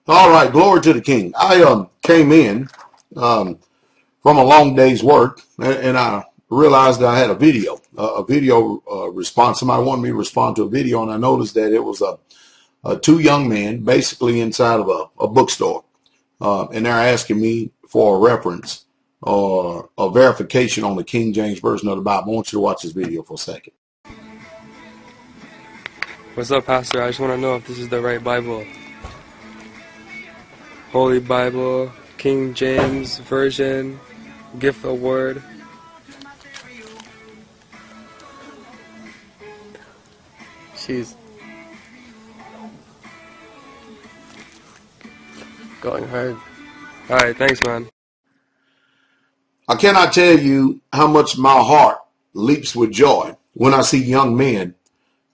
All right, glory to the King. I came in from a long day's work, and I realized that I had a video response. Somebody wanted me to respond to a video, and I noticed that it was two young men basically inside of a bookstore, and they're asking me for a reference or a verification on the King James Version of the Bible. I want you to watch this video for a second. What's up, Pastor? I just want to know if this is the right Bible. Holy Bible, King James Version, Gift Award. She's going hard. Alright, thanks, man. I cannot tell you how much my heart leaps with joy when I see young men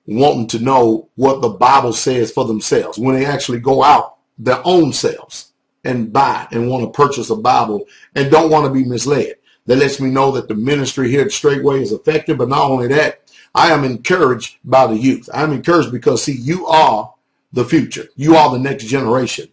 wanting to know what the Bible says for themselves, when they actually go out their own selves and buy and want to purchase a Bible and don't want to be misled. That lets me know that the ministry here at Straightway is effective, but not only that, I am encouraged by the youth. I'm encouraged because, see, you are the future. You are the next generation.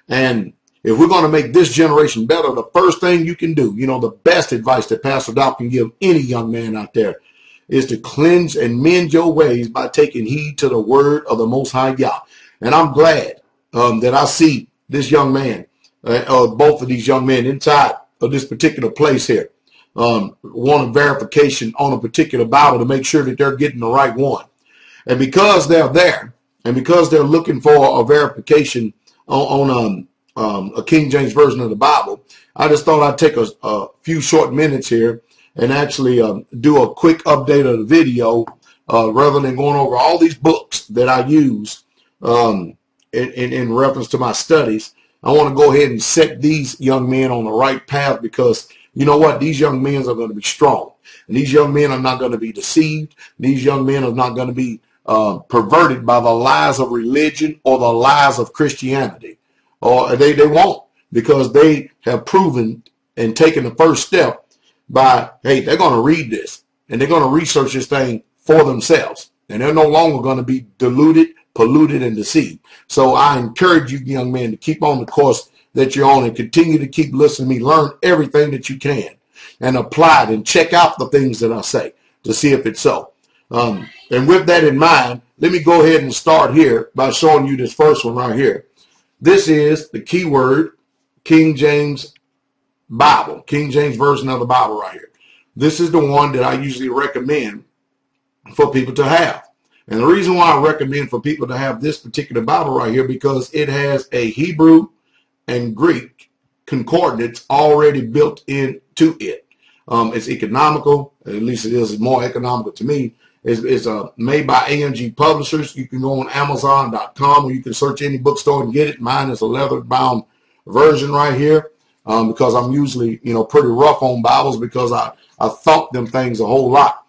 And if we're going to make this generation better, the first thing you can do, the best advice that Pastor Dowell can give any young man out there is to cleanse and mend your ways by taking heed to the word of the Most High Yah. And I'm glad that I see this young man, both of these young men inside of this particular place here, want a verification on a particular Bible to make sure that they're getting the right one. And because they're there, and because they're looking for a verification on a King James Version of the Bible, I just thought I'd take a few short minutes here and actually do a quick update of the video rather than going over all these books that I use in reference to my studies. I want to go ahead and set these young men on the right path, because you know what? These young men are going to be strong. And these young men are not going to be deceived. These young men are not going to be perverted by the lies of religion or the lies of Christianity. Or they won't, because they have proven and taken the first step by, hey, they're going to read this and they're going to research this thing for themselves. And they're no longer going to be deluded, polluted, and deceived. So I encourage you, young men, to keep on the course that you're on and continue to keep listening to me. Learn everything that you can and apply it and check out the things that I say to see if it's so. And with that in mind, let me go ahead and start here by showing you this first one right here. This is the keyword King James Bible, King James Version of the Bible right here. This is the one that I usually recommend for people to have. And the reason why I recommend for people to have this particular Bible right here, because it has a Hebrew and Greek concordance already built into it. It's economical, at least it is more economical to me. It's made by AMG Publishers. You can go on Amazon.com, or you can search any bookstore and get it. Mine is a leather-bound version right here, because I'm usually, pretty rough on Bibles, because I thump them things a whole lot,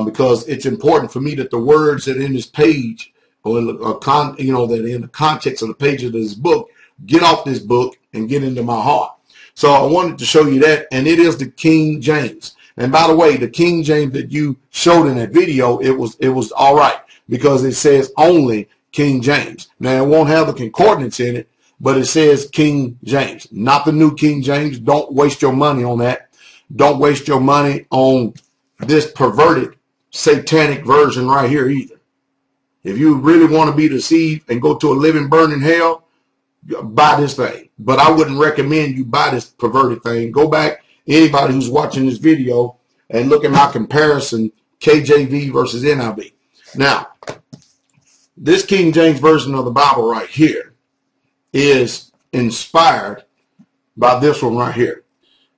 because it's important for me that the words that are in this page, or in that in the context of the page of this book, get off this book and get into my heart. So I wanted to show you that, and it is the King James. And by the way, the King James that you showed in that video, it was all right, because it says only King James. Now, it won't have the concordance in it, but it says King James, not the New King James. Don't waste your money on that. Don't waste your money on this perverted satanic version right here either. If you really want to be deceived and go to a living, burning hell, buy this thing. But I wouldn't recommend you buy this perverted thing. Go back, anybody who's watching this video, and look at my comparison, KJV versus NIV. Now, this King James Version of the Bible right here is inspired by this one right here.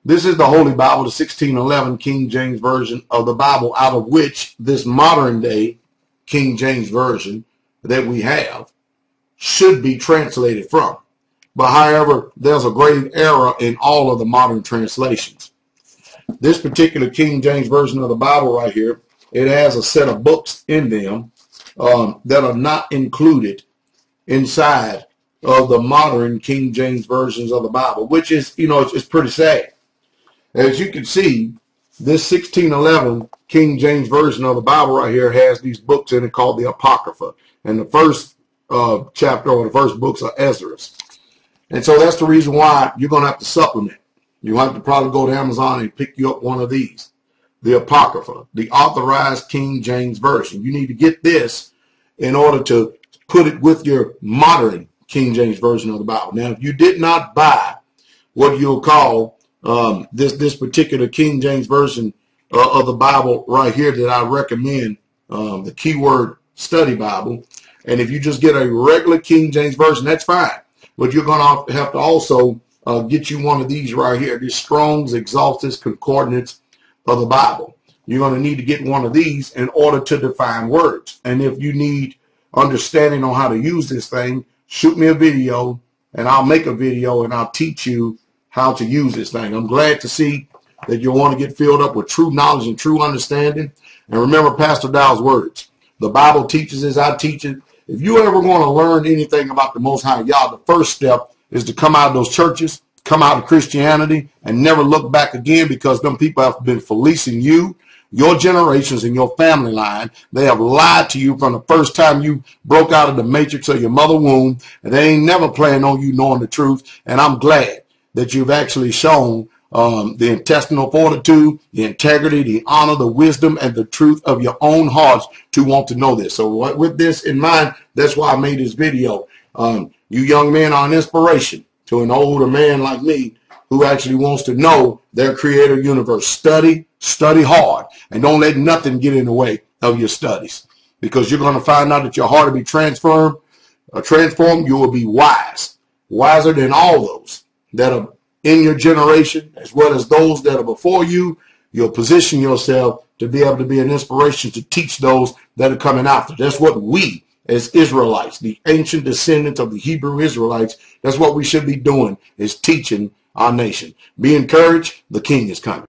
This is the Holy Bible, the 1611 King James Version of the Bible, out of which this modern day King James Version that we have should be translated from. But however, there's a grave error in all of the modern translations. This particular King James Version of the Bible right here, it has a set of books in them that are not included inside of the modern King James Versions of the Bible, which is, it's pretty sad. As you can see, this 1611 King James Version of the Bible right here has these books in it called the Apocrypha. And the first chapter or the first books are Ezra's. And so that's the reason why you're going to have to supplement. You have to probably go to Amazon and pick you up one of these. The Apocrypha, the Authorized King James Version. You need to get this in order to put it with your modern King James Version of the Bible. Now, if you did not buy what you'll call this particular King James Version of the Bible right here that I recommend, the Keyword Study Bible, and if you just get a regular King James Version, that's fine. But you're going to have to also get you one of these right here, this Strong's Exalted Concordance of the Bible. You're going to need to get one of these in order to define words. And if you need understanding on how to use this thing, shoot me a video and I'll make a video and I'll teach you how to use this thing. I'm glad to see that you want to get filled up with true knowledge and true understanding. And remember Pastor Dowell's words. The Bible teaches as I teach it. If you ever want to learn anything about the Most High Yah, the first step is to come out of those churches, come out of Christianity, and never look back again, because them people have been fleecing you, your generations, and your family line. They have lied to you from the first time you broke out of the matrix of your mother womb, and they ain't never planned on you knowing the truth. And I'm glad that you've actually shown the intestinal fortitude, the integrity, the honor, the wisdom, and the truth of your own hearts to want to know this. So with this in mind, that's why I made this video. You young men are an inspiration to an older man like me who actually wants to know their creator universe. Study hard, and don't let nothing get in the way of your studies, because you're going to find out that your heart will be transformed. You will be wise, wiser than all those that are in your generation, as well as those that are before you. You'll position yourself to be able to be an inspiration to teach those that are coming after. That's what we, as Israelites, the ancient descendants of the Hebrew Israelites, that's what we should be doing, is teaching our nation. Be encouraged. The King is coming.